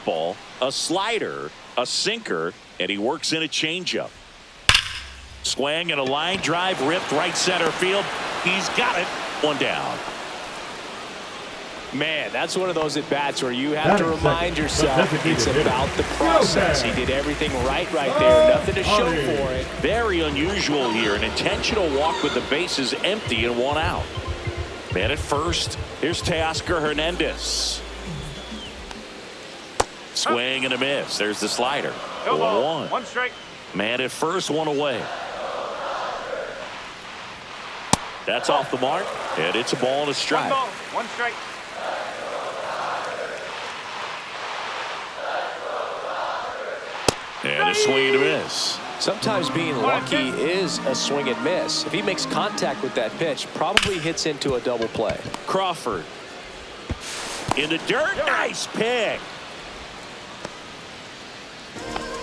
fastball, a slider, a sinker, and he works in a changeup. Swing and a line drive ripped right center field. He's got it. One down. Man, that's one of those at-bats where you have to remind yourself it's about the process. He did everything right there. Nothing to show for it. Very unusual here. An intentional walk with the bases empty and one out. Man at first. Here's Teoscar Hernandez. Swing and a miss. There's the slider. 1-1. One strike. Man at first, one away. That's off the mark, and it's a ball and a strike. 1 ball, 1 strike. And a swing and a miss. Sometimes being lucky is a swing and miss. If he makes contact with that pitch, probably hits into a double play. Crawford in the dirt. Nice pick.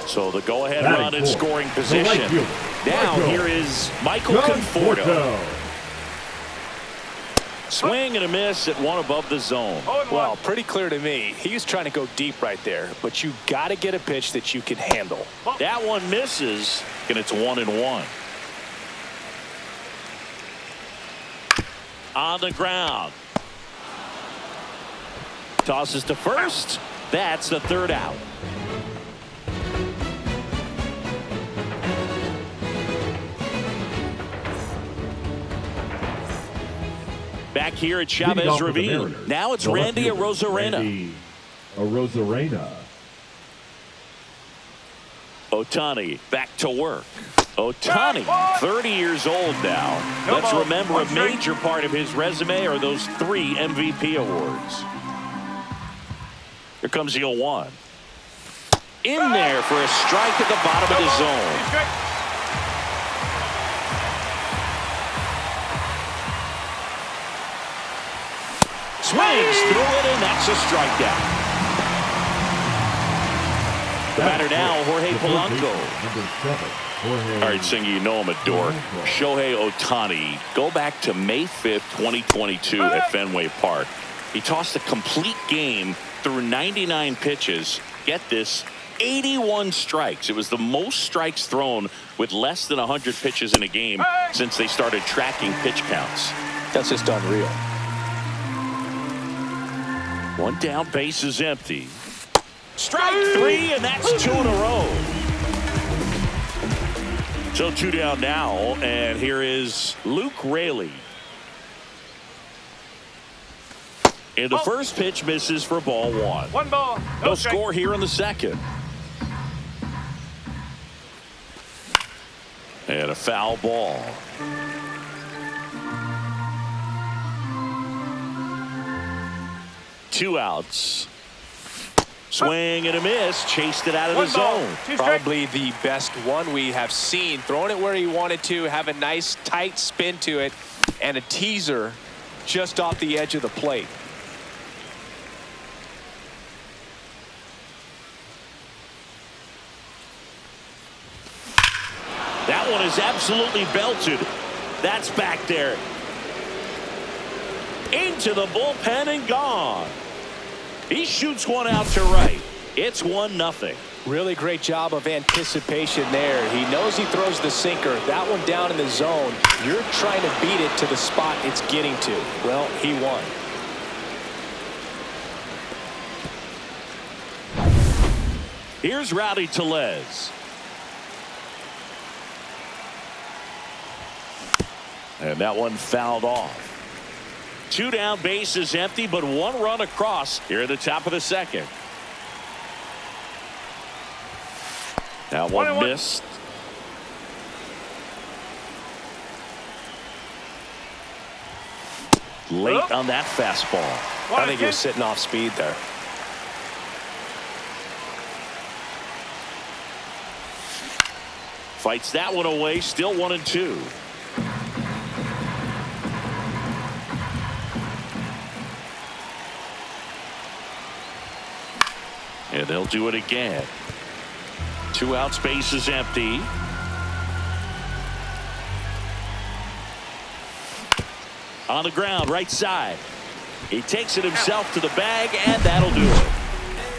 So the go-ahead run in scoring position. Now here is Michael Conforto. Swing and a miss at one above the zone. Well, pretty clear to me. He was trying to go deep right there, but you got to get a pitch that you can handle. That one misses, and it's 1-1. On the ground. Tosses to first. That's the third out. Back here at Chavez Ravine. Now it's Randy Arozarena. Ohtani back to work. Ohtani, 30 years old now. Let's remember a major part of his resume are those 3 MVP awards. Here comes the 0-1. In there for a strike at the bottom of the zone. Swings through it, and that's a strikeout. The batter now, Jorge Polanco. All right, Singy, you know I'm a dork. Shohei Ohtani. Go back to May 5th, 2022 at Fenway Park. He tossed a complete game through 99 pitches. Get this, 81 strikes. It was the most strikes thrown with less than 100 pitches in a game since they started tracking pitch counts. That's just unreal. One down, base is empty. Strike 3, and that's 2 in a row. So 2 down now, and here is Luke Raley. And the first pitch misses for ball 1. 1 ball. No score here in the second. And a foul ball. Two outs. Swing and a miss. Chased it out of the zone. Probably the best one we have seen. Throwing it where he wanted to. Have a nice tight spin to it. And a teaser just off the edge of the plate. That one is absolutely belted. That's back there. Into the bullpen and gone. He shoots one out to right. It's 1-0. Really great job of anticipation there. He knows he throws the sinker. That one down in the zone. You're trying to beat it to the spot it's getting to. Well, he won. Here's Rowdy Tellez. And that one fouled off. 2 down, base is empty, but 1 run across here at the top of the second. That one missed. Late on that fastball. I think he was sitting off speed there. Fights that one away, still 1-2. And they'll do it again. 2 outs, base is empty. On the ground, right side. He takes it himself to the bag, and that'll do it.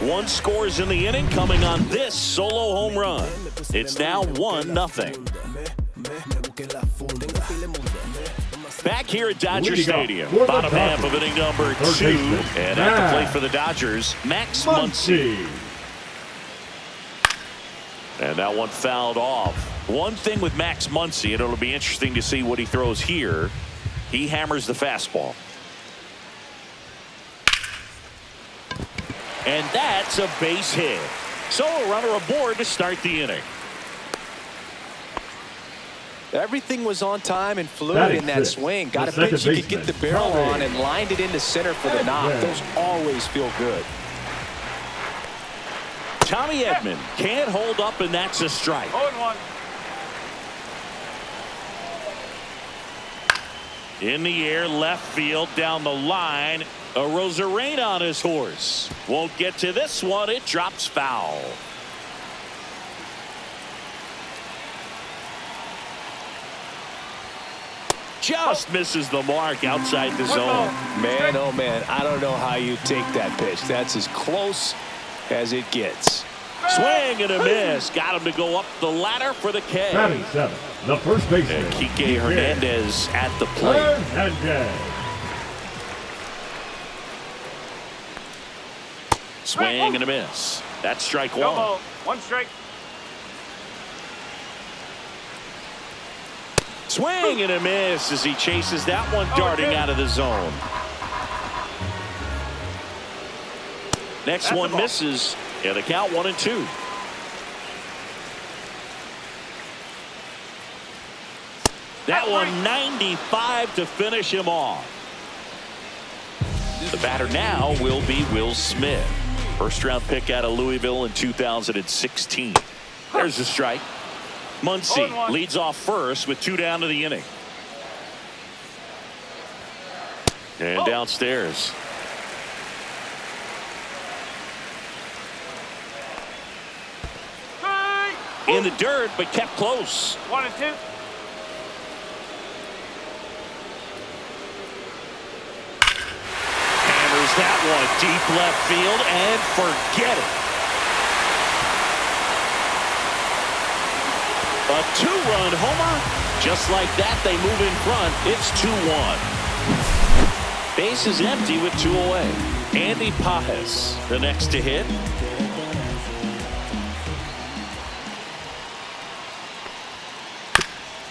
One scores in the inning coming on this solo home run. It's now 1-0. Back here at Dodger Stadium, bottom half of inning number 2, and at the plate for the Dodgers, Max Muncy. And that one fouled off. One thing with Max Muncy, and it'll be interesting to see what he throws here. He hammers the fastball. And that's a base hit. So a runner aboard to start the inning. Everything was on time and fluid in that swing. Got a pitch you could get the barrel on and lined it into center for the knock. Those always feel good. Tommy Edman can't hold up, and that's a strike. 0-1. In the air, left field, down the line. A Rosarena on his horse. Won't get to this one. It drops foul. Just misses the mark outside the zone. Man, oh man, I don't know how you take that pitch. That's as close as it gets. Swing and a miss. Got him to go up the ladder for the K. Batting seven, the first baseman, and Kike Hernandez at the plate. Swing and a miss. That's strike one. One strike. Swing and a miss as he chases that one darting out of the zone. Next one misses. Yeah, the count 1-2. That one 95 to finish him off. The batter now will be Will Smith. First round pick out of Louisville in 2016. There's the strike. Muncy leads off first with 2 down to the inning. And downstairs. In the dirt, but kept close. 1-2. Hammers that one deep left field and forget it. A 2-run homer. Just like that, they move in front. It's 2-1. Base is empty with 2 away. Andy Pajes, the next to hit.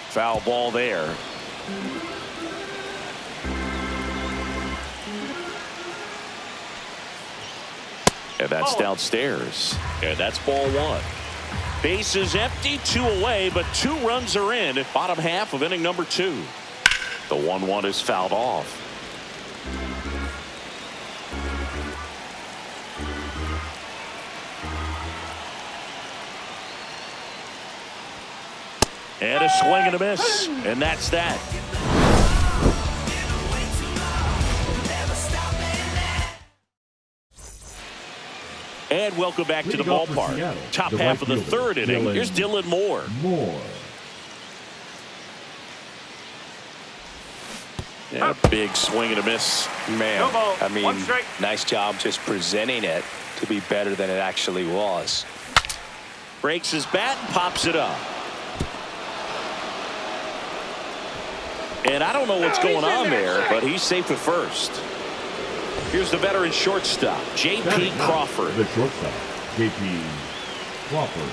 Foul ball there. And that's downstairs. And that's ball 1. Base is empty, 2 away, but 2 runs are in at bottom half of inning number 2. The 1-1 is fouled off. And a swing and a miss, and that's that. And welcome back to the ballpark. Top half of the 3rd inning. Here's Dylan Moore. And a big swing and a miss. Man, I mean, nice job just presenting it to be better than it actually was. Breaks his bat and pops it up. And I don't know what's going on there, but he's safe at first. Here's the veteran shortstop, J.P. Crawford. The shortstop, J.P. Crawford.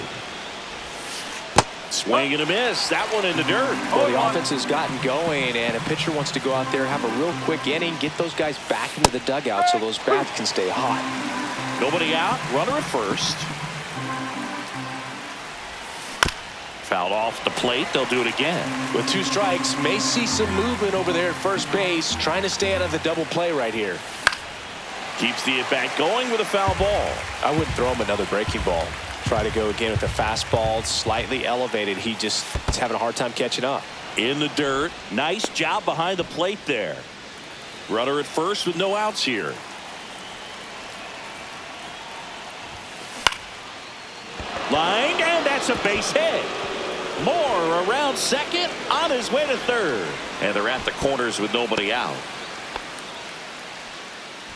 Swing and a miss. That one in the dirt. Well, the offense has gotten going, and a pitcher wants to go out there, have a real quick inning, get those guys back into the dugout so those bats can stay hot. Nobody out. Runner at first. Fouled off the plate. They'll do it again. With 2 strikes, may see some movement over there at first base, trying to stay out of the double play right here. Keeps the at-bat going with a foul ball. I wouldn't throw him another breaking ball. Try to go again with the fastball, slightly elevated. He just is having a hard time catching up. In the dirt. Nice job behind the plate there. Runner at first with no outs here. Line, and that's a base hit. Moore around second, on his way to third. And they're at the corners with nobody out.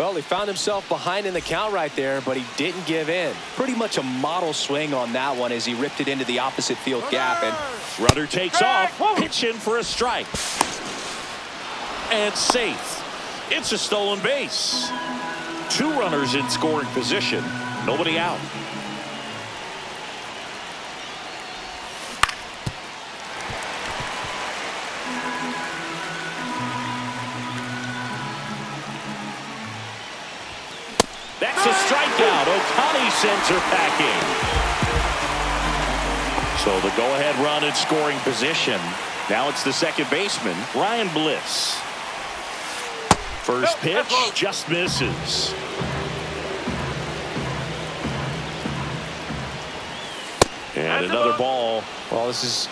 Well, he found himself behind in the count right there, but he didn't give in. Pretty much a model swing on that one as he ripped it into the opposite field gap. And runner takes off, pitch in for a strike. And safe. It's a stolen base. 2 runners in scoring position. Nobody out. That's a strikeout. Ohtani sends her packing. So the go-ahead run in scoring position. Now it's the second baseman, Ryan Bliss. First pitch just misses. And another ball. Well, this is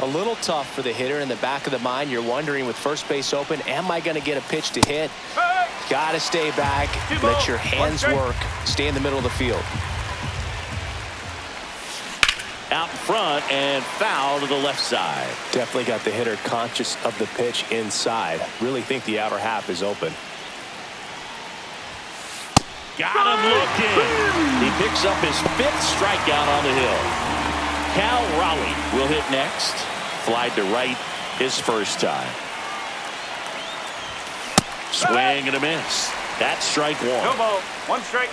a little tough for the hitter. In the back of the mind, you're wondering, with first base open, am I going to get a pitch to hit? Got to stay back, let your hands work, stay in the middle of the field. Out in front and foul to the left side. Definitely got the hitter conscious of the pitch inside. Really think the outer half is open. Got him looking. He picks up his 5th strikeout on the hill. Cal Raleigh will hit next. Fly to right his first time. Swing and a miss. That's strike 1. No ball. 1 strike.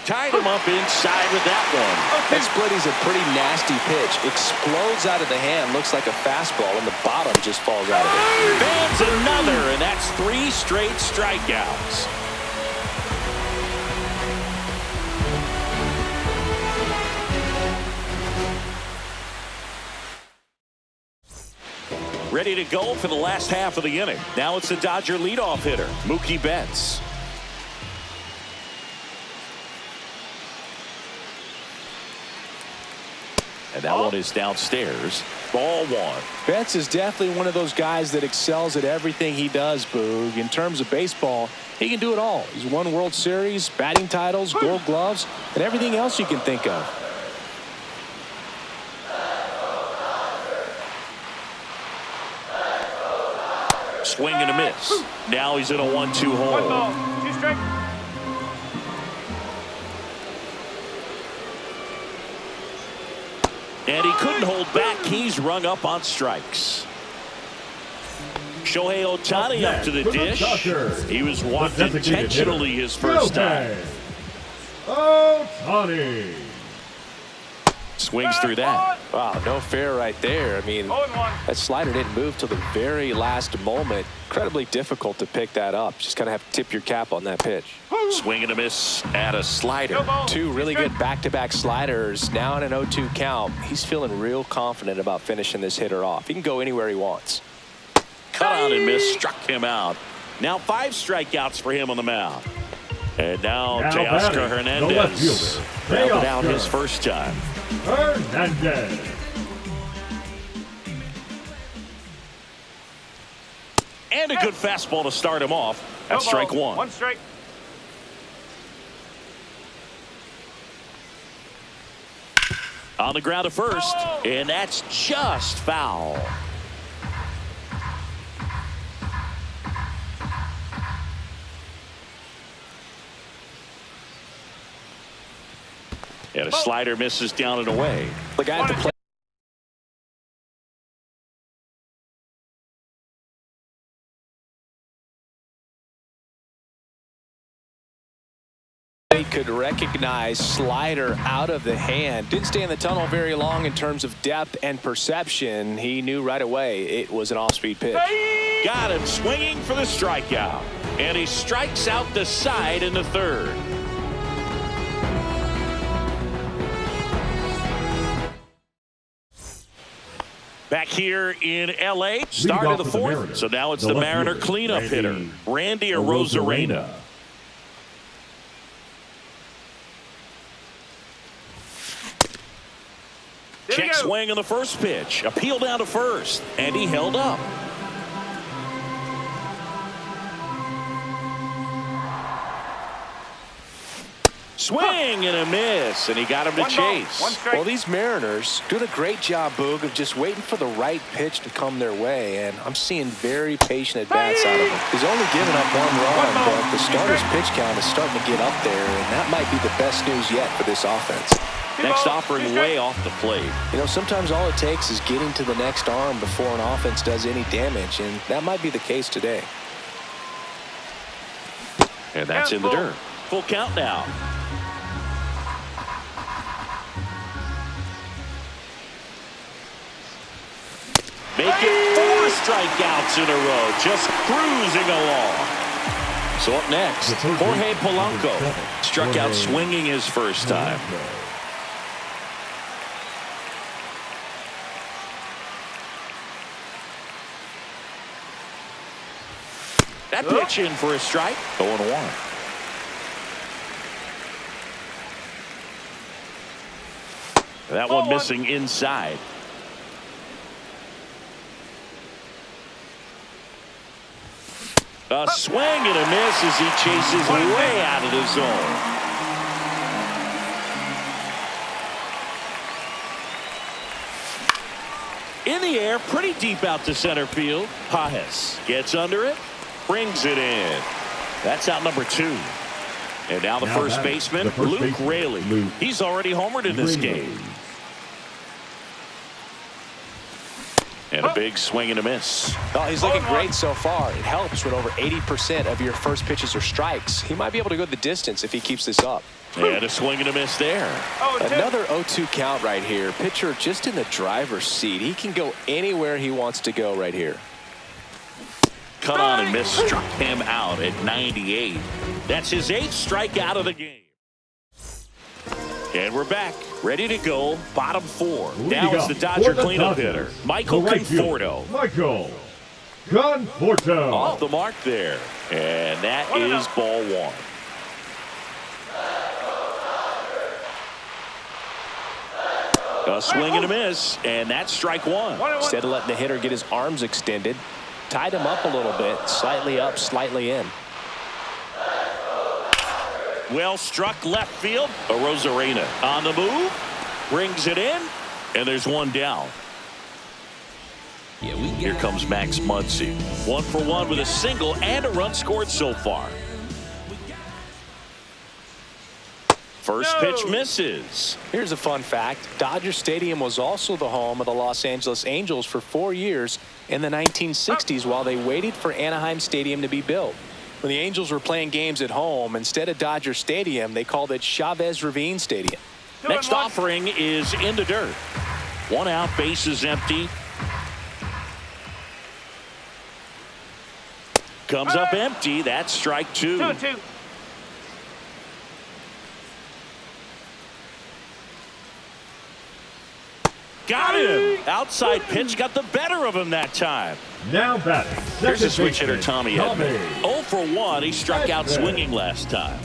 Tied him up inside with that one. That split is a pretty nasty pitch. Explodes out of the hand. Looks like a fastball, and the bottom just falls out of it. Fans another, and that's 3 straight strikeouts. Ready to go for the last half of the inning. Now it's the Dodger leadoff hitter, Mookie Betts. And that one is downstairs. Ball 1. Betts is definitely one of those guys that excels at everything he does, Boog. In terms of baseball, he can do it all. He's won World Series, batting titles, Gold Gloves, and everything else you can think of. Swing and a miss. Now he's in a 1-2 hole. 1 ball. 2 strikes. And he couldn't hold back. He's rung up on strikes. Shohei Ohtani up to the dish. He was walked intentionally his first time. Ohtani. Swings through that. Wow, no fair right there. I mean, that slider didn't move till the very last moment. Incredibly difficult to pick that up. Just kind of have to tip your cap on that pitch. Swing and a miss at a slider. 2 really good back-to-back sliders. Now in an 0-2 count. He's feeling real confident about finishing this hitter off. He can go anywhere he wants. Cut on and miss. Struck him out. Now 5 strikeouts for him on the mound. And now Teoscar Hernandez. Grounded out his first time. Hernandez. And a good fastball to start him off. That's strike 1. 1 strike. On the ground to first, and that's just foul. And a slider misses down and away. The guy at the plate. Could recognize slider out of the hand. Didn't stay in the tunnel very long in terms of depth and perception. He knew right away it was an off-speed pitch. Got him swinging for the strikeout. And he strikes out the side in the 3rd. Back here in L.A., start of the 4th. So now it's the Mariner cleanup hitter, Randy Arozarena. Check swing on the first pitch. Appeal down to first. And he held up. swing and a miss, and he got him to chase. Well, these Mariners doing a great job, Boog, of just waiting for the right pitch to come their way, and I'm seeing very patient at-bats out of him. He's only given up 1 run, but the starter's pitch count is starting to get up there, and that might be the best news yet for this offense. Next offering way off the plate. You know, sometimes all it takes is getting to the next arm before an offense does any damage, and that might be the case today. And that's in the dirt. Full count now. Making 4 strikeouts in a row, just cruising along. So up next, Jorge Polanco struck out swinging his first time. That pitch in for a strike. 0-1. That one missing inside. A swing and a miss as he chases way out of the zone. In the air, pretty deep out to center field. Pages gets under it, brings it in. That's out number 2. And now the first baseman, Luke Raley. He's already homered in this game. And a big swing and a miss. Oh, he's looking great so far. It helps when over 80% of your first pitches are strikes. He might be able to go the distance if he keeps this up. And a swing and a miss there. Another 0-2 count right here. Pitcher just in the driver's seat. He can go anywhere he wants to go right here. Cut on and miss, struck him out at 98. That's his 8th strikeout of the game. And we're back, ready to go, bottom 4. Now it's the Dodger cleanup hitter, Michael Conforto. Michael Conforto. Off the mark there. And that is ball 1. A swing and a miss, and that's strike 1. Instead of letting the hitter get his arms extended, tied him up a little bit, slightly up, slightly in. Well struck left field. Arozarena on the move, brings it in, and there's one down. Here comes Max Muncy. 1 for 1 with a single and a run scored so far. First pitch misses. Here's a fun fact. Dodger Stadium was also the home of the Los Angeles Angels for 4 years in the 1960s while they waited for Anaheim Stadium to be built. When the Angels were playing games at home, instead of Dodger Stadium, they called it Chavez Ravine Stadium. Next offering is in the dirt. 1 out, bases empty. Comes up empty. That's strike 2. 2-2. Got him. Outside pitch got the better of him that time. Now batting. There's a switch hitter, Tommy Edman. 0 for 1. He struck out swinging last time.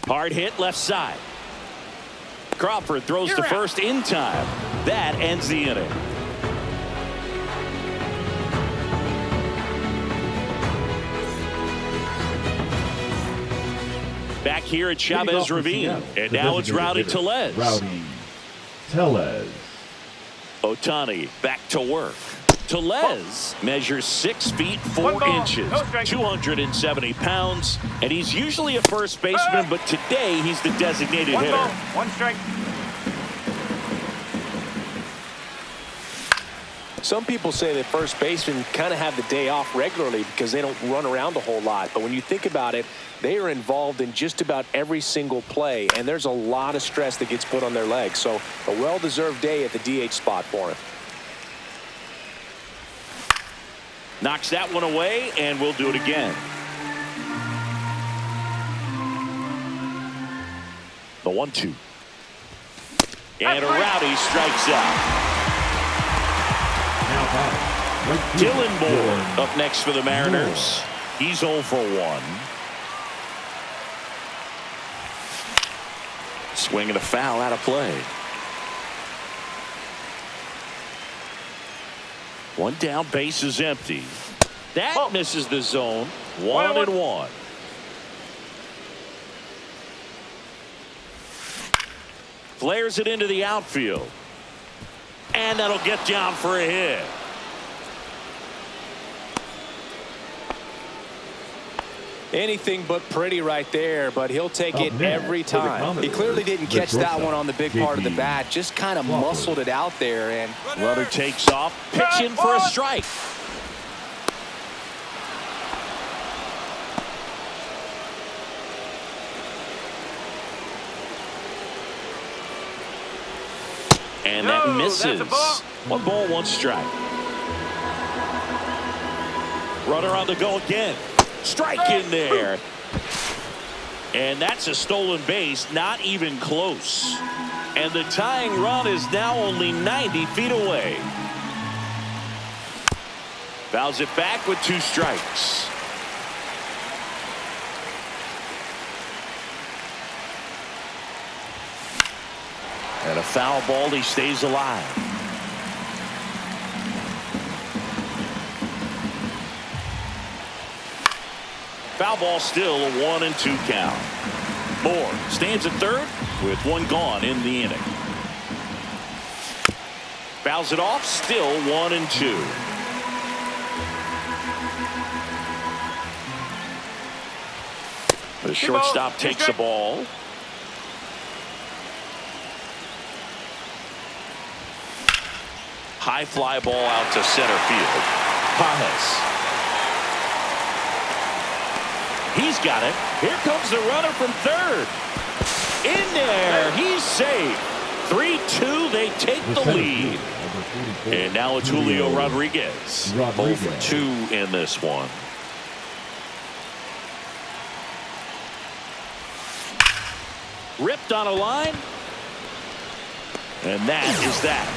Hard hit left side. Crawford throws to first in time. That ends the inning. Back here at Chavez Ravine, and now it's Rowdy Tellez. Rowdy Tellez. Ohtani back to work. Tellez measures 6 feet 4 inches, 270 pounds, and he's usually a first baseman, but today he's the designated hitter. 1 strike. Some people say that first basemen kind of have the day off regularly because they don't run around a whole lot. But when you think about it, they are involved in just about every single play, and there's a lot of stress that gets put on their legs. So a well-deserved day at the DH spot for him. Knocks that one away, and we'll do it again. The 1-2. And a Rowdy strikes out. Dylan Moore up next for the Mariners. He's 0 for 1. Swing and a foul out of play. One down, base is empty. That misses the zone. 1-1. Flares it into the outfield. And that'll get down for a hit. Anything but pretty right there, but he'll take it every time. He clearly didn't catch that one on the big part of the bat, just kind of muscled it out there. And runner takes off, pitch in for a strike. And that misses. 1 ball, 1 strike. Runner on the go again. Strike in there. And that's a stolen base, not even close. And the tying run is now only 90 feet away. Fouls it back with 2 strikes. And a foul ball, he stays alive. Foul ball, still a 1-2 count. Moore stands at third with 1 gone in the inning. Fouls it off, still 1-2. The shortstop takes the ball. High fly ball out to center field. Pajes. He's got it. Here comes the runner from third. In there. He's safe. 3-2. They take the lead. And now it's Julio Rodriguez. 0 for 2 in this one. Ripped on a line. And that is that.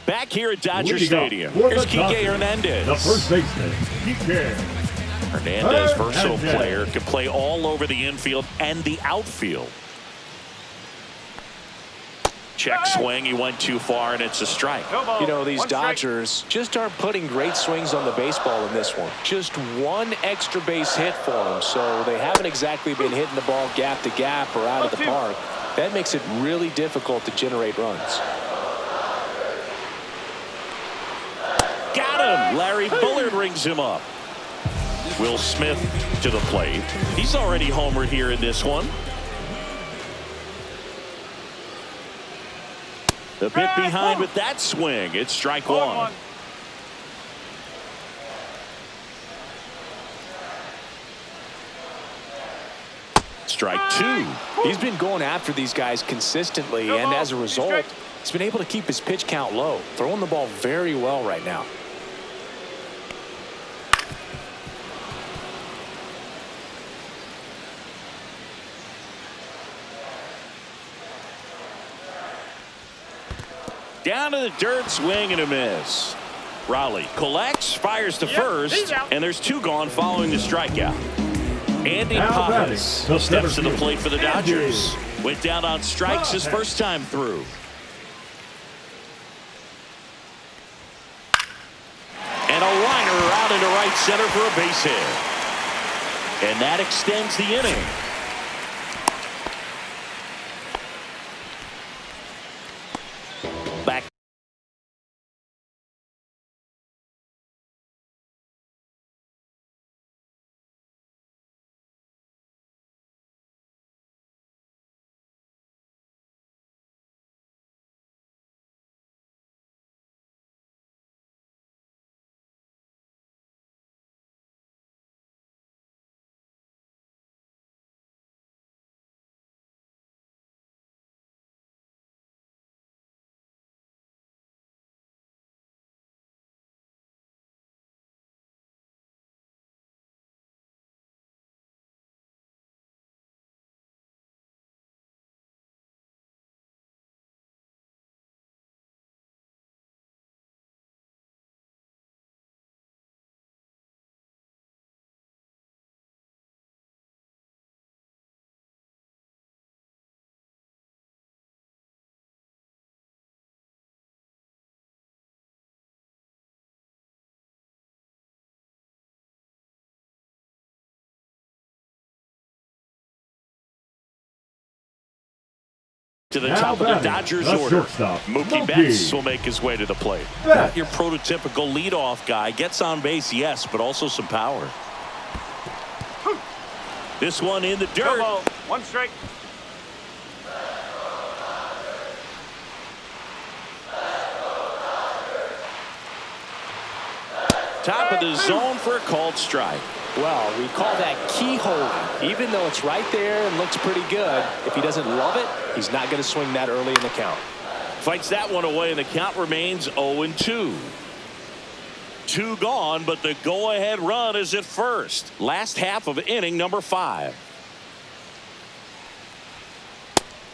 Back here at Dodger Stadium, here's Kike Hernandez. The first baseman, Kike. Hernandez, versatile player, can play all over the infield and the outfield. Check swing, he went too far, and it's a strike. You know, these Dodgers just aren't putting great swings on the baseball in this one. Just 1 extra base hit for them, so they haven't exactly been hitting the ball gap to gap or out of the park. That makes it really difficult to generate runs. Got him! Larry Bullard rings him up. Will Smith to the plate. He's already homered here in this one. The bit behind with that swing. It's strike 1. Strike 2. He's been going after these guys consistently, and as a result, he's been able to keep his pitch count low, throwing the ball very well right now. Down to the dirt, swing and a miss. Raleigh collects, fires to first, and there's 2 gone following the strikeout. Andy Pajes steps to the plate for the Dodgers. Went down on strikes his first time through. And a liner out into right center for a base hit. And that extends the inning. To the top of the Dodgers order. Mookie Betts will make his way to the plate. Not your prototypical leadoff guy. Gets on base, yes, but also some power. This one in the dirt. One strike. Top of the zone for a called strike. Well, we call that keyhole. Even though it's right there and looks pretty good, if he doesn't love it, he's not going to swing that early in the count. Fights that one away, and the count remains 0-2. 2 gone, but the go-ahead run is at first. Last half of inning number 5.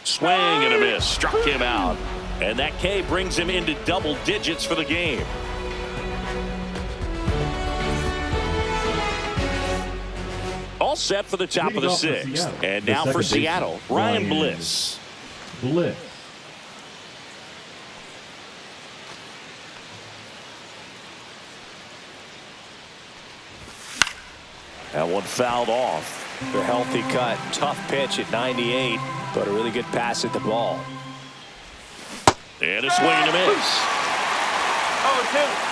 Swing and a miss. Struck him out. And that K brings him into double digits for the game. All set for the top of the 6th. And now for Seattle, Ryan Bliss. That one fouled off. The healthy cut. Tough pitch at 98, but a really good pass at the ball. And a swing and a miss. 0-2.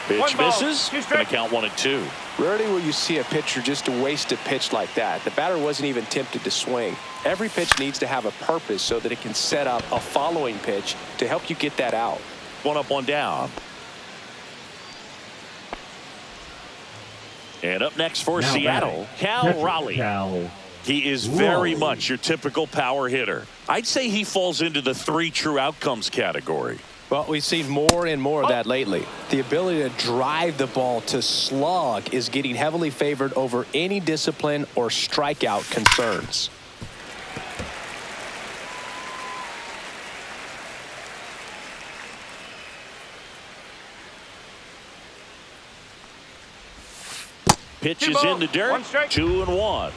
Pitch misses. Going to count 1-2. Rarely will you see a pitcher just waste a pitch like that. The batter wasn't even tempted to swing. Every pitch needs to have a purpose so that it can set up a following pitch to help you get that out. 1 up, 1 down. And up next for Seattle, Cal Raleigh. He is very much your typical power hitter. I'd say he falls into the 3 true outcomes category. Well, we've seen more and more of that lately. The ability to drive the ball to slug is getting heavily favored over any discipline or strikeout concerns. Pitch is in the dirt. 2-1.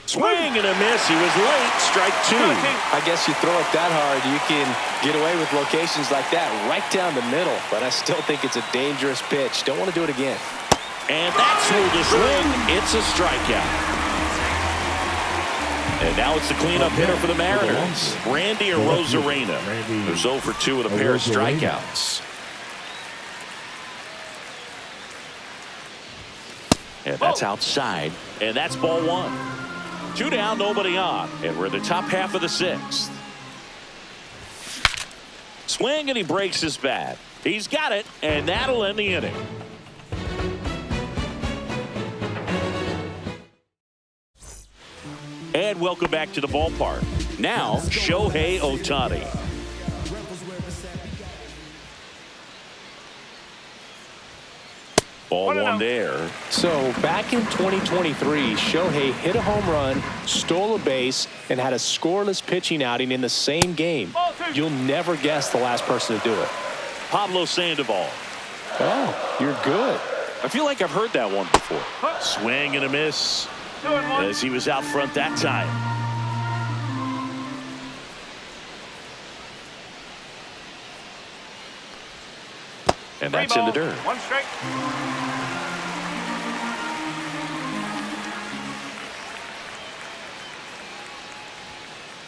Swing and a miss. He was late. Strike 2. I guess you throw it that hard, you can get away with locations like that right down the middle. But I still think it's a dangerous pitch. Don't want to do it again. And that's ruled a swing. It's a strikeout. And now it's the cleanup hitter for the Mariners, Randy Arozarena. Who's 0 for 2 with a pair of strikeouts. And that's outside. And that's ball 1. 2 down, nobody on. And we're in the top half of the 6th. Swing, and he breaks his bat. He's got it, and that'll end the inning. And welcome back to the ballpark. Now, Shohei Ohtani. Ball 1 there. So back in 2023, Shohei hit a home run, stole a base, and had a scoreless pitching outing in the same game. You'll never guess the last person to do it. Pablo Sandoval. Oh, you're good. I feel like I've heard that one before. Swing and a miss. As he was out front that time. And that's in the dirt. 1 strike.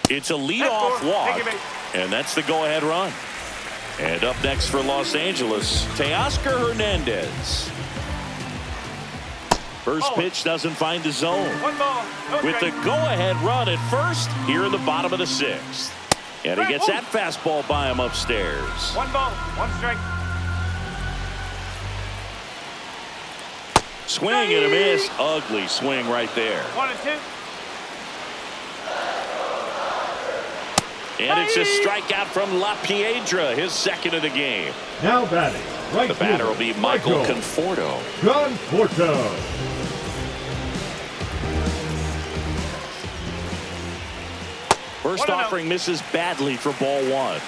It's a leadoff walk. And that's the go-ahead run. And up next for Los Angeles, Teoscar Hernandez. First pitch doesn't find the zone. 1 ball. No With the go-ahead run at first here in the bottom of the 6th. And he gets that fastball by him upstairs. 1 ball. 1 strike. Swing and a miss. Ugly swing right there. 1-2. And it's a strikeout from La Piedra, his 2nd of the game. Now batting. Right. The batter will be Michael Conforto. First offering misses badly for ball 1.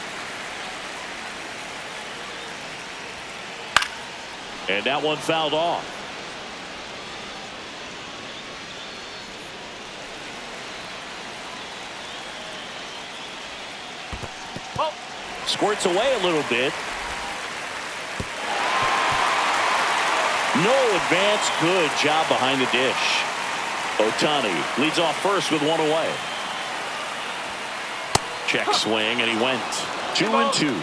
And that one fouled off. Squirts away a little bit. No advance. Good job behind the dish. Ohtani leads off first with one away. Check swing, and he went 2-2.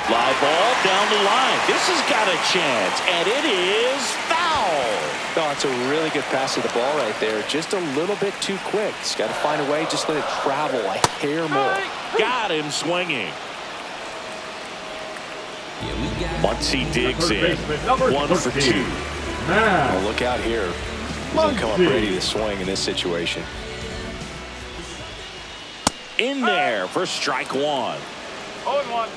Fly ball down the line. This has got a chance, and it is foul. Oh, it's a really good pass of the ball right there. Just a little bit too quick. He's got to find a way. Just let it travel a hair more. Got him swinging. Once he digs in, 1 for 2. Well, look out here. He'll come up ready to swing in this situation. In there for strike 1. 0-1.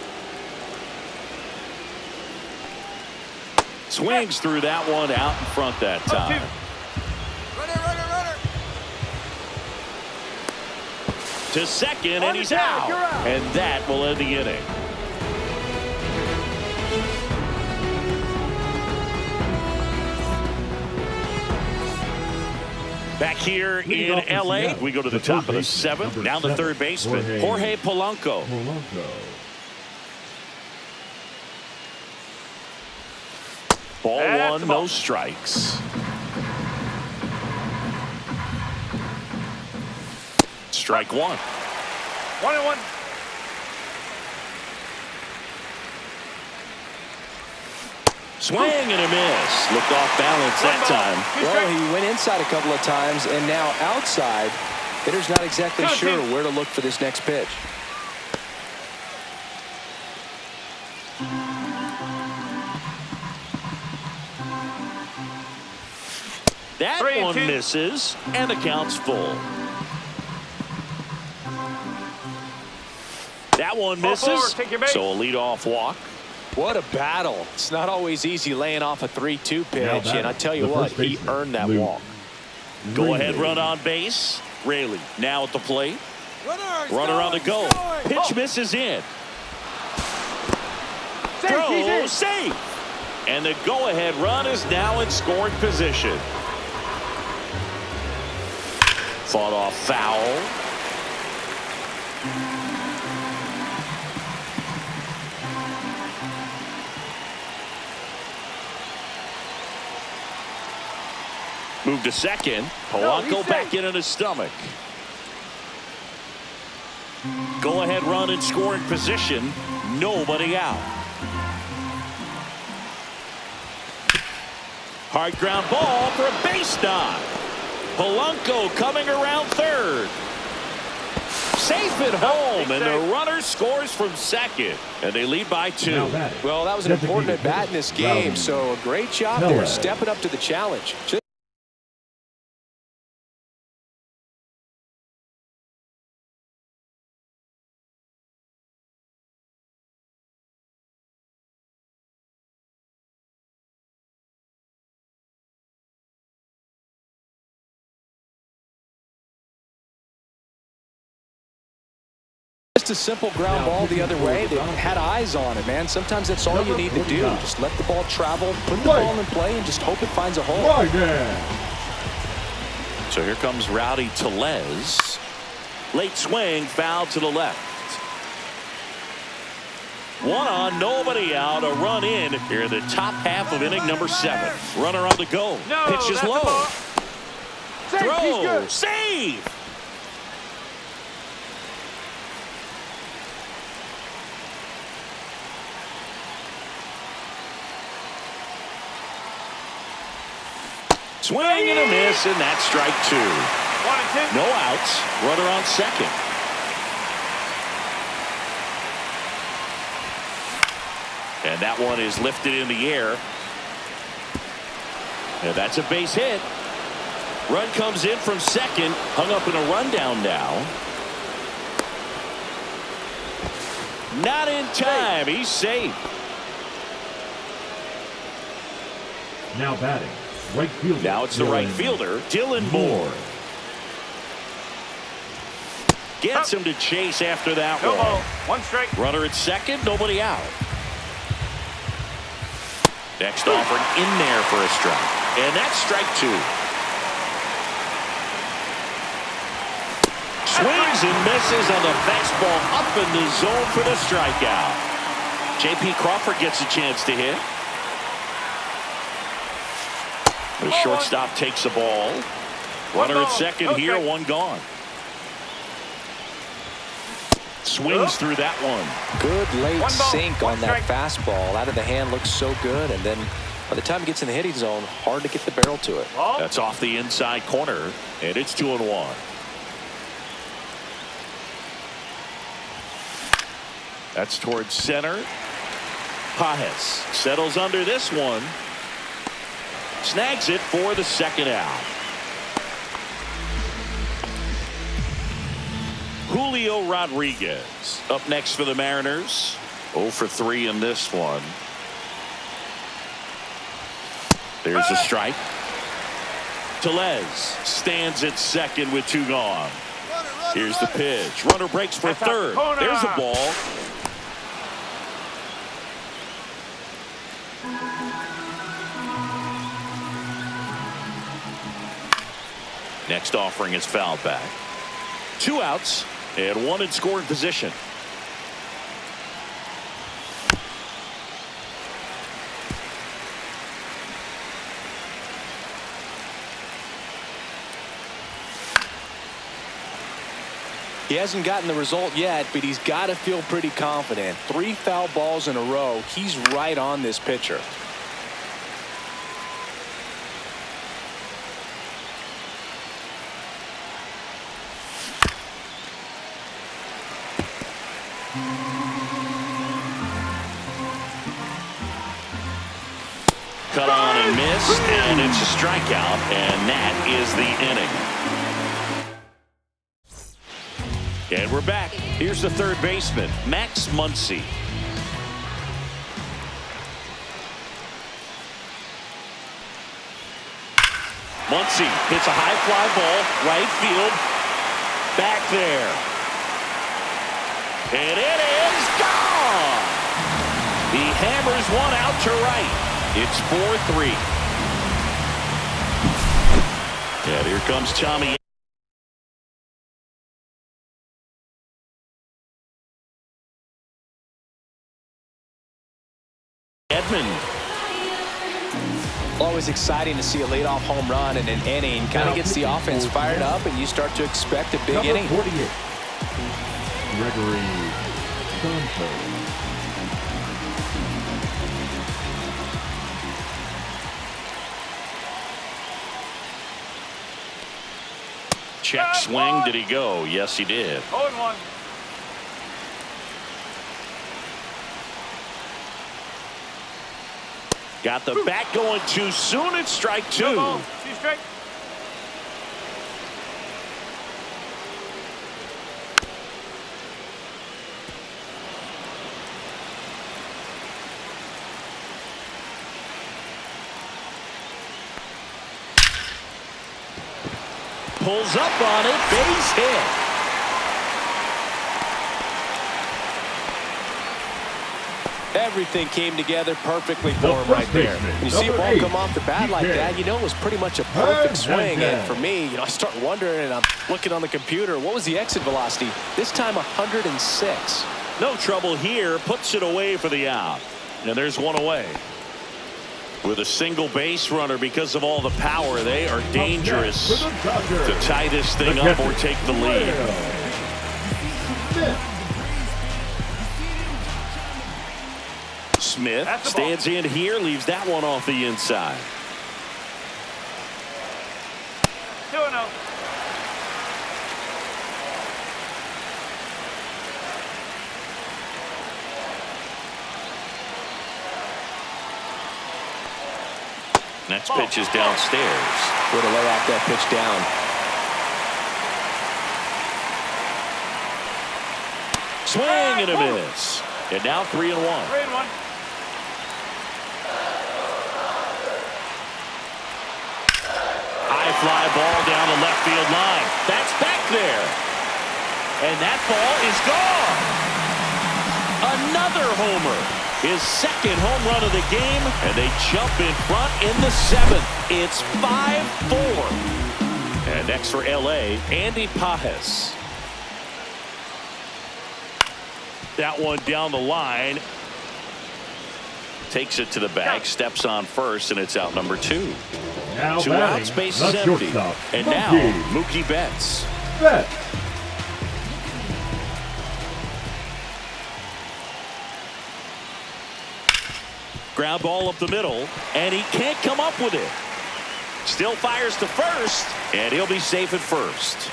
Swings through that one out in front that time. Runner. To second, and he's out. And that will end the inning. Back here in L.A., we go to the top of the 7th. Now the third baseman, Jorge Polanco. Ball 1, no strikes. Strike 1. 1-1. Swing and a miss. Looked off balance that time. Well, he went inside a couple of times, and now outside. Hitter's not exactly sure where to look for this next pitch. That one misses, and the count's full. That one misses, so a leadoff walk. What a battle. It's not always easy laying off a 3-2 pitch, and I tell you what, he earned that walk. Go ahead run on base. Raley now at the plate. Runner on the go. Pitch misses in. Throw, safe. And the go-ahead run is now in scoring position. Fought off foul. Move to second. Polanco back in his stomach. Go ahead run in scoring position. Nobody out. Hard ground ball for a base knock. Polanco coming around third. Safe at home, and the runner scores from second, and they lead by 2. Well, that was an important at bat in this game, so a great job there, stepping up to the challenge. Just a simple ground ball the other way that had eyes on it, man. Sometimes that's all you need to do. Just let the ball travel, put the ball in play, and just hope it finds a hole. So here comes Rowdy Tellez. Late swing, foul to the left. 1 on, nobody out, a run in here in the top half of inning number 7. Runner on the go. Pitch is low. Throw, save. Swing and a miss, and that's strike 2. 1-2. No outs. Runner on second. And that one is lifted in the air. And that's a base hit. Run comes in from second. Hung up in a rundown now. Not in time. He's safe. Now batting. Right fielder. Now it's the right fielder, Dylan Moore. Gets him to chase after that No one. ball. 1 strike. Runner at second, nobody out. Next offering in there for a strike. And that's strike 2. Swings and misses on the fastball up in the zone for the strikeout. J.P. Crawford gets a chance to hit. The shortstop takes the ball. Runner at second here, one gone. Swings through that one. Good late sink on that fastball. Out of the hand, looks so good. And then by the time it gets in the hitting zone, hard to get the barrel to it. That's off the inside corner, and it's 2-1. That's towards center. Pages settles under this one. Snags it for the second out. Julio Rodriguez up next for the Mariners. 0 for 3 in this one. There's a strike. Tellez stands at second with 2 gone. Here's the pitch. Runner breaks for third. There's a ball. Next offering is fouled back. 2 outs and 1 in scoring position. He hasn't gotten the result yet, but he's got to feel pretty confident. 3 foul balls in a row. He's right on this pitcher. Cut on and missed, and it's a strikeout, and that is the inning. And we're back. Here's the third baseman, Max Muncy. Muncy hits a high fly ball, right field, back there. And it is gone! He hammers one out to right. It's 4-3. And here comes Tommy. Edmund. Always exciting to see a leadoff home run in an inning. Kind of gets the offense fired up, and you start to expect a big inning. 48. Gregory Santos. Check swing. Did he go? Yes, he did. 0-1. Got the bat going too soon. It's strike 2. See straight. Pulls up on it. Base hit. Everything came together perfectly for him right there. You see a ball come off the bat like that, you know it was pretty much a perfect swing. And for me, I start wondering, and I'm looking on the computer, what was the exit velocity? This time 106. No trouble here. Puts it away for the out. And there's one away. With a single base runner, because of all the power, they are dangerous to tie this thing up or take the lead. Smith stands in here, leaves that one off the inside. 2-0. Next pitch is downstairs. Way to lay out that pitch down. Swing and a miss. And now 3-1. 3-1. High fly ball down the left field line. That's back there. And that ball is gone. Another homer. His second home run of the game, and they jump in front in the 7th. It's 5-4. And next for LA, Andy Pages. That one down the line. takes it to the bag, steps on first, and it's out number 2. Now 2 outs, base is empty. And now Mookie Betts. Ground ball up the middle, and he can't come up with it. Still fires to first, and he'll be safe at first.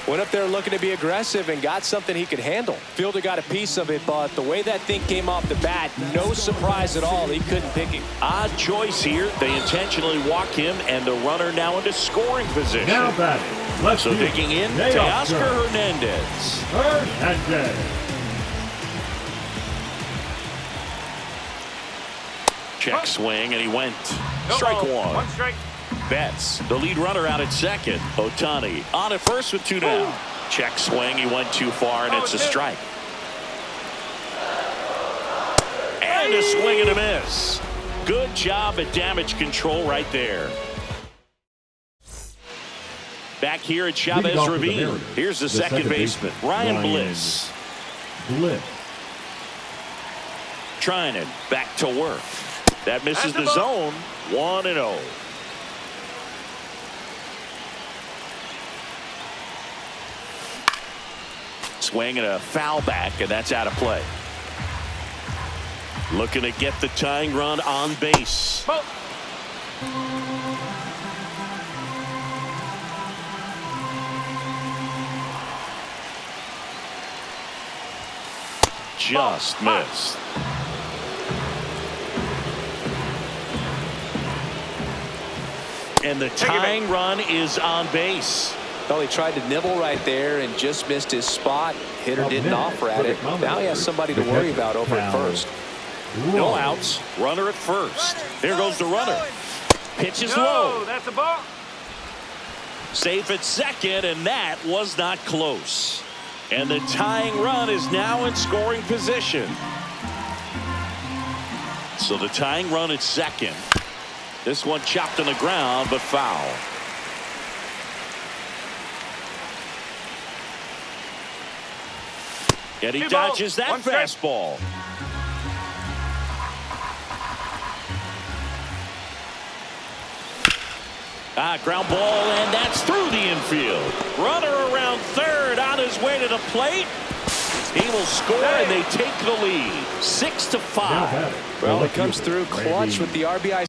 Went up there looking to be aggressive and got something he could handle. Fielder got a piece of it, but the way that thing came off the bat, no surprise at all. He couldn't pick it. Odd choice here. They intentionally walk him, and the runner now into scoring position. Now batting. So digging in, Teoscar Hernandez. Check swing, and he went. Strike 1. 1 strike. Betts, the lead runner, out at second. Ohtani on at first with 2 down. Check swing, he went too far, and it's a strike. And a swing and a miss. Good job at damage control right there. Back here at Chavez Ravine. Here's the second baseman, Ryan Bliss. Trying it, back to work. That misses the zone. 1-0. Swing and a foul back, and that's out of play. Looking to get the tying run on base. Just missed. And the tying run is on base. Well, he tried to nibble right there and just missed his spot. Hitter didn't offer at it. Now he has somebody to worry about over at first. No outs. Runner at first. Here goes the runner. Pitch is low. That's a ball. Safe at second, and that was not close. And the tying run is now in scoring position. So the tying run at second. This one chopped on the ground, but foul. And he dodges that fastball. Ground ball, and that's through the infield. Runner around third on his way to the plate. He will score, and they take the lead. 6-5. Well, it comes through clutch with the RBI.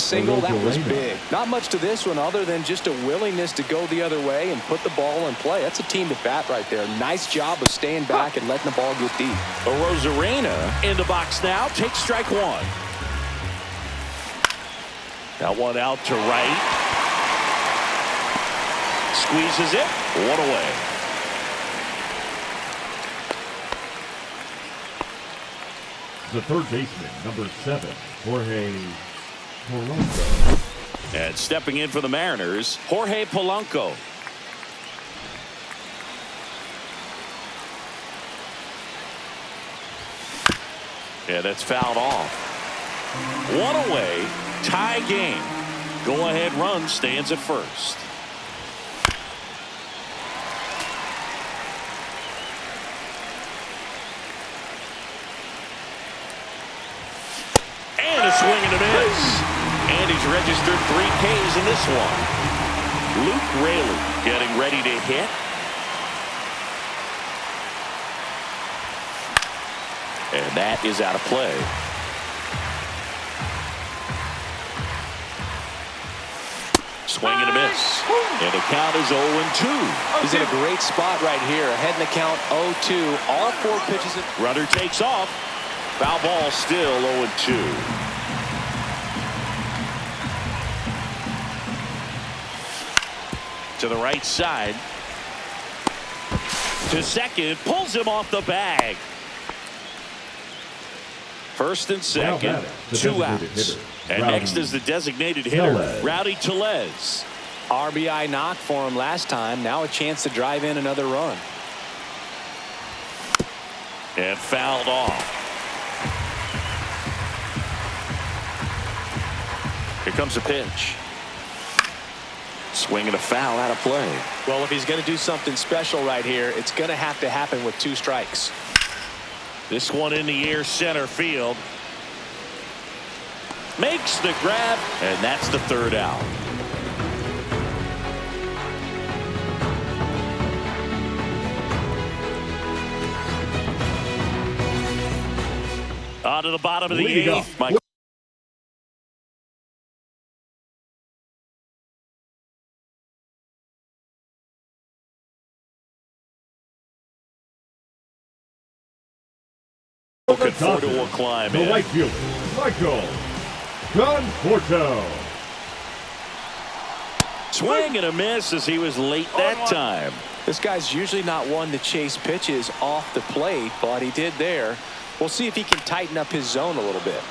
Single, that was big. Not much to this one other than just a willingness to go the other way and put the ball in play. That's a team to bat right there. Nice job of staying back and letting the ball get deep. Rosarena in the box now. Takes strike 1. That one out to right. Squeezes it. 1 away. The third baseman, number 7, Jorge Polanco. And stepping in for the Mariners, Jorge Polanco. Yeah, that's fouled off. 1 away, tie game. Go-ahead run stands at first. And a swing and a miss. And he's registered 3 Ks in this one. Luke Raley getting ready to hit. And that is out of play. Swing and a miss. And the count is 0-2. He's in a great spot right here. Ahead in the count 0-2. All 4 pitches. Runner takes off. Foul ball, still 0-2. To the right side. To second. Pulls him off the bag. First and second. 2 outs. And next is the designated hitter, Rowdy Tellez. RBI knock for him last time. Now a chance to drive in another run. And fouled off. Here comes a pitch. Swing and a foul out of play. Well, if he's going to do something special right here, it's going to have to happen with 2 strikes. This one in the air, center field. Makes the grab, and that's the 3rd out. On to the bottom of the 8th. Looking forward to a climb in. The right fielder, Michael Conforto. Swing and a miss as he was late that time. This guy's usually not one to chase pitches off the plate, but he did there. We'll see if he can tighten up his zone a little bit.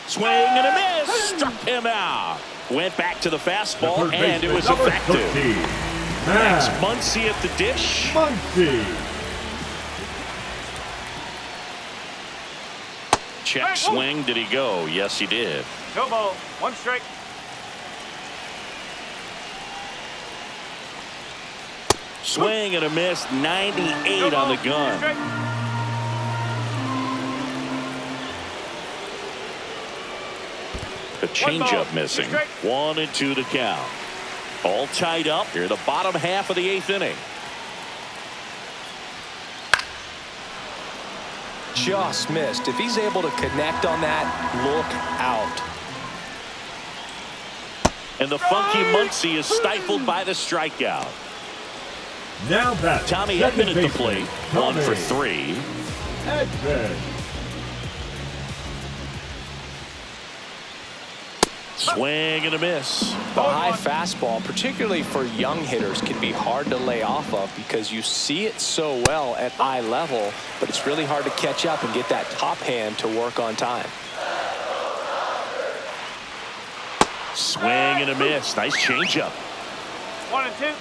Swing and a miss. Struck him out. Went back to the fastball, and it was effective. Next, Muncy at the dish. Muncy. Check swing. Did he go? Yes, he did. No ball. 1 strike. Swing and a miss. 98 on the gun. A changeup missing. 1-2 to count. All tied up here, the bottom half of the 8th inning. Just missed. If he's able to connect on that, look out. And the funky Muncy is stifled by the strikeout. Now back. Tommy Edman at the plate. 1 for 3. Edman. Swing and a miss. The high fastball, particularly for young hitters, can be hard to lay off of because you see it so well at eye level, but it's really hard to catch up and get that top hand to work on time. Swing and a miss. Nice changeup. 1-2.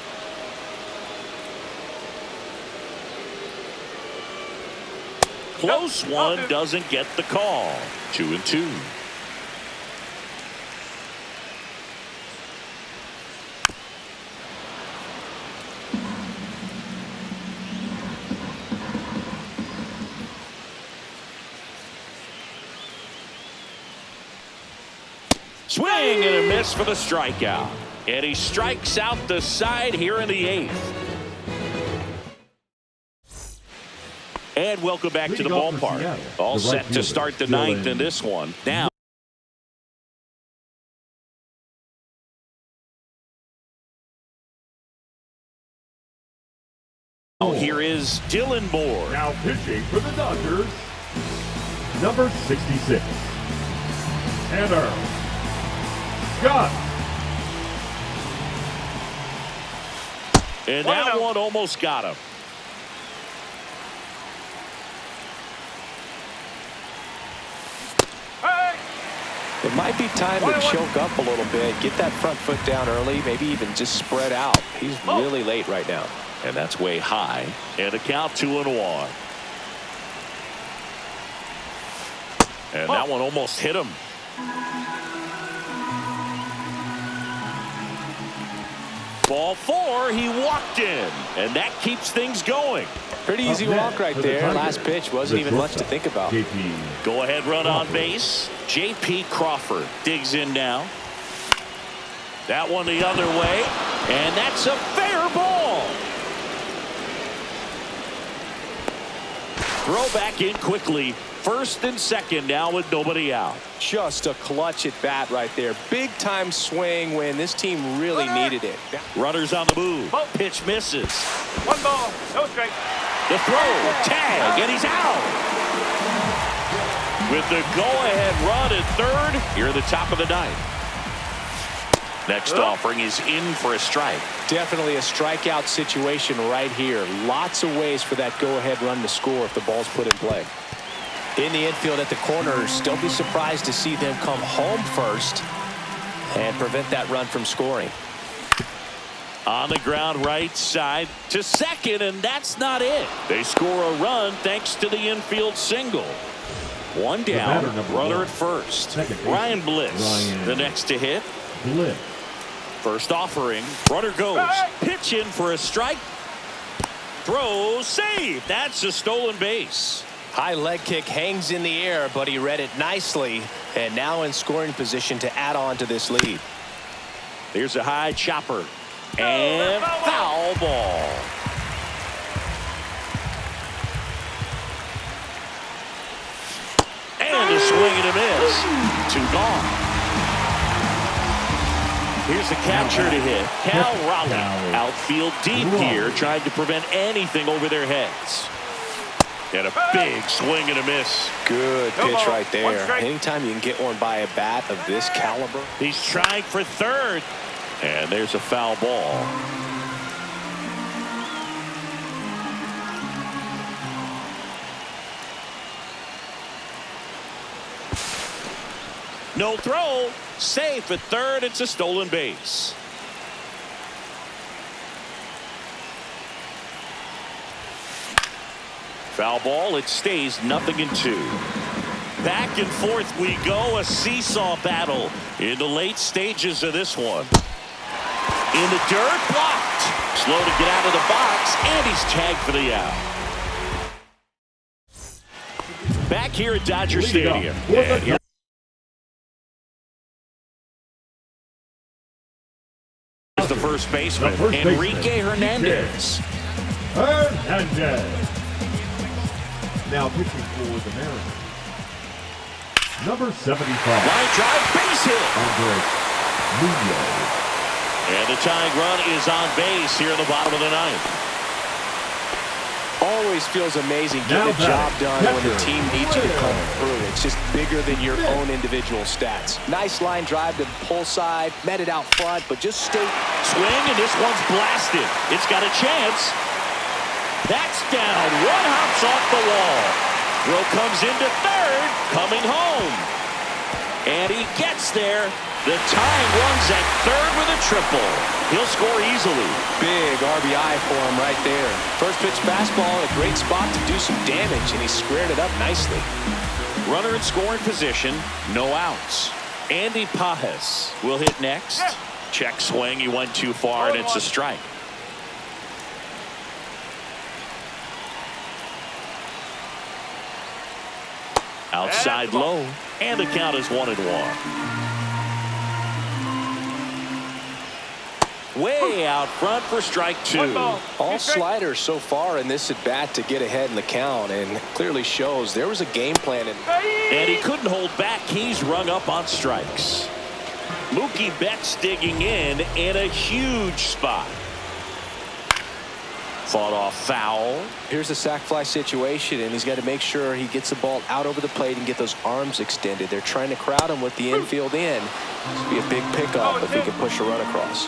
Close one, doesn't get the call. 2-2. Swing and a miss for the strikeout. And he strikes out the side here in the 8th. And welcome back to the ballpark. All set to start the 9th in this one. Now. Here is Dylan Moore. Now pitching for the Dodgers, number 66, Tanner Scott. And that one almost got him. It might be time to choke up a little bit, get that front foot down early, maybe even just spread out. He's really late right now. And that's way high. And a count 2-1. And that one almost hit him. Ball 4, he walked in. And that keeps things going. Pretty easy walk right there. Last pitch wasn't even much to think about. Go ahead, run on base. J.P. Crawford digs in now. That one the other way. And that's a fair ball. Throw back in quickly. First and second now with nobody out. Just a clutch at bat right there. Big time swing when this team really needed it. Runners on the move. Pitch misses. 1 ball, no strike. The throw, tag, and he's out. With the go-ahead run at third, here at the top of the ninth. Next offering is in for a strike. Definitely a strikeout situation right here. Lots of ways for that go-ahead run to score if the ball's put in play. In the infield at the corners, don't be surprised to see them come home first and prevent that run from scoring. On the ground right side to second, and that's not it. They score a run thanks to the infield single. One down, runner at first. Ryan Bliss, the next to hit. Bliss. First offering, runner goes. Pitch in for a strike. Throw, save. That's a stolen base. High leg kick hangs in the air, but he read it nicely, and now in scoring position to add on to this lead. Here's a high chopper, and foul ball. And a swing and a miss. 2 gone. Here's the catcher to hit. Cal Raleigh. Outfield deep here, trying to prevent anything over their heads. And a big swing and a miss. Good pitch right there. Anytime you can get one by a bat of this caliber. He's trying for third. And there's a foul ball. No throw. Safe at third. It's a stolen base. Foul ball. It stays 0-2. Back and forth we go. A seesaw battle in the late stages of this one. In the dirt, blocked. Slow to get out of the box, and he's tagged for the out. Back here at Dodger Stadium. And here's the first baseman, Enrique Hernandez. Now pitching for the Mariners. Number 75. Line drive, base hit. Andre Munoz. And the tying run is on base here in the bottom of the ninth. Always feels amazing getting the job done when the team needs you to come through. It's just bigger than your own individual stats. Nice line drive to the pull side, met it out front, but just stay. Swing, and this one's blasted. It's got a chance. That's down. One hops off the wall. Throw comes into third, coming home. And he gets there. The tying runs at third with a triple. He'll score easily. Big RBI for him right there. First pitch fastball in a great spot to do some damage, and he squared it up nicely. Runner in scoring position, no outs. Andy Pajes will hit next. Check swing, he went too far, and it's a strike. Outside low, and the count is 1-1. Way out front for strike 2. All sliders so far in this at bat to get ahead in the count, and clearly shows there was a game plan. And he couldn't hold back. He's rung up on strikes. Mookie Betts digging in a huge spot. Fought off foul. Here's a sac fly situation, and he's got to make sure he gets the ball out over the plate and get those arms extended. They're trying to crowd him with the infield in. This would be a big pickup if he can push a run across.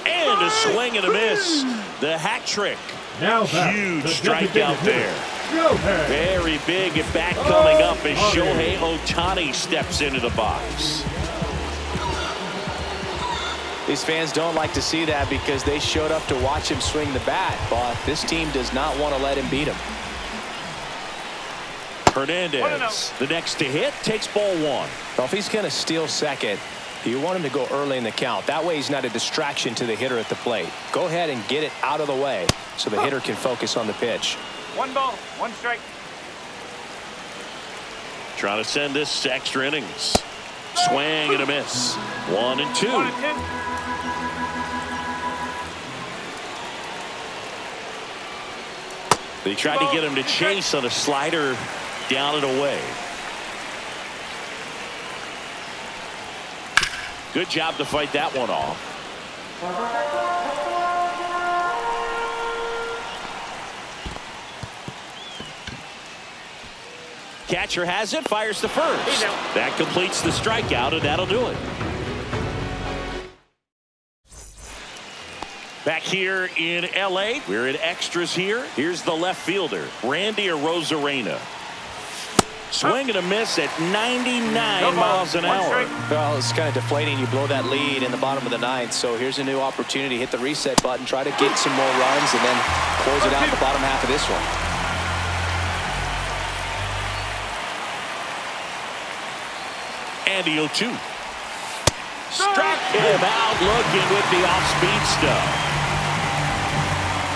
And a swing and a miss. The hat trick. Now huge strikeout there. Very big at bat coming up as Shohei Ohtani steps into the box. These fans don't like to see that because they showed up to watch him swing the bat, but this team does not want to let him beat him. Hernandez, the next to hit, takes ball 1. Well, if he's going to steal second, you want him to go early in the count. That way he's not a distraction to the hitter at the plate. Go ahead and get it out of the way so the hitter can focus on the pitch. 1 ball, 1 strike. Trying to send this to extra innings. Swing and a miss. 1-2. They tried to get him to chase on a slider down and away. Good job to fight that one off. Catcher has it, fires to first. That completes the strikeout, and that'll do it. Back here in L.A., we're in extras here. Here's the left fielder, Randy Arozarena. Swing and a miss at 99 miles an hour. Well, it's kind of deflating. You blow that lead in the bottom of the ninth. So here's a new opportunity. Hit the reset button, try to get some more runs, and then close it out in the bottom half of this one. And the 0-2. Struck him out looking with the off-speed stuff.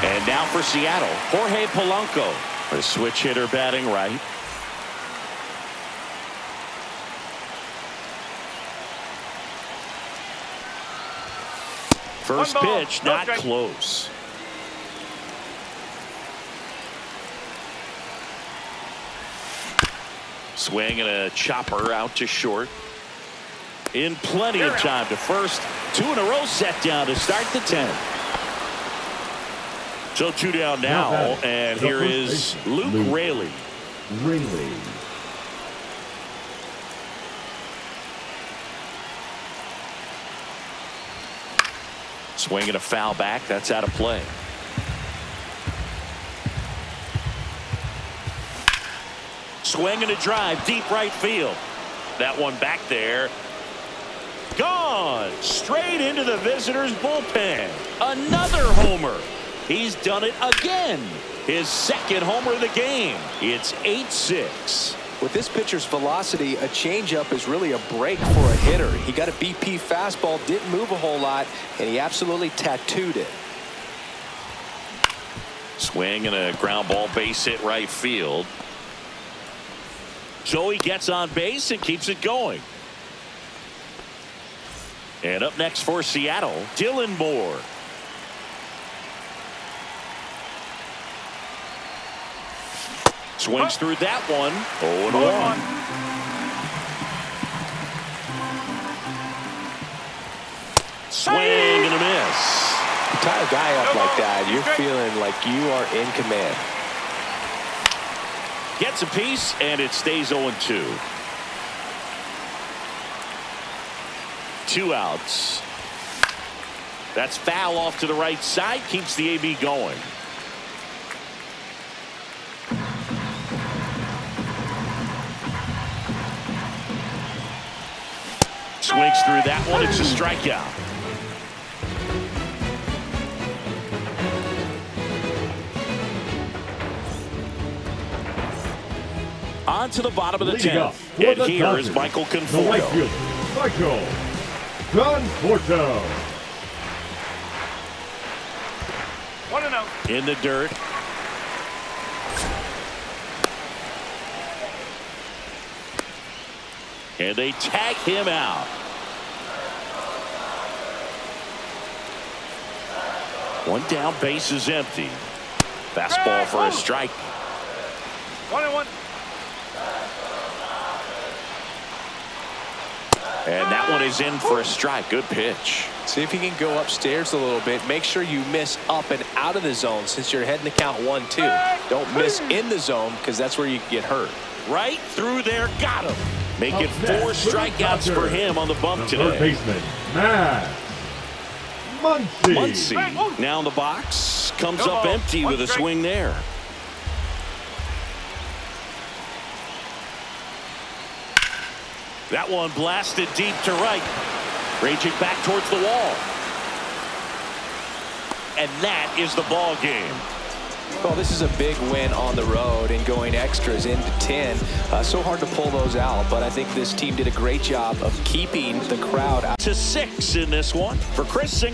And now for Seattle, Jorge Polanco, a switch hitter batting right. First pitch, not close. Swing and a chopper out to short. In plenty of time to first. 2 in a row set down to start the 10th. So 2 down now, and here is Luke Raley. Swing and a foul back. That's out of play. Swing and a drive deep right field. That one back there. Gone straight into the visitors' bullpen. Another homer. He's done it again. His second homer of the game. It's 8-6. With this pitcher's velocity, a changeup is really a break for a hitter. He got a BP fastball, didn't move a whole lot, and he absolutely tattooed it. Swing and a ground ball base hit right field. So he gets on base and keeps it going. And up next for Seattle, Dylan Moore. Swings through that one. 0-1. Swing and a miss. You tie a guy up like that, you're feeling like you are in command. Gets a piece, and it stays 0-2. 2 outs. That's foul off to the right side. Keeps the AB going. Swings through that one. It's a strikeout. On to the bottom of the 10th. And here is Michael Conforto. Michael Conforto. 1-0. In the dirt. And they tag him out. One down, base is empty. Fastball for a strike. 1-1. And that one is in for a strike. Good pitch. See if you can go upstairs a little bit. Make sure you miss up and out of the zone since you're heading to count 1-2. Don't miss in the zone because that's where you get hurt. Right through there. Got him. Make it 4 strikeouts for him on the bump today. Third baseman, Matt Muncy. Now in the box. Comes up empty with a swing there. That one blasted deep to right. Raging back towards the wall. And that is the ball game. Well, this is a big win on the road and going extras into 10. So hard to pull those out, but I think this team did a great job of keeping the crowd out. To 6 in this one for Chris Singer.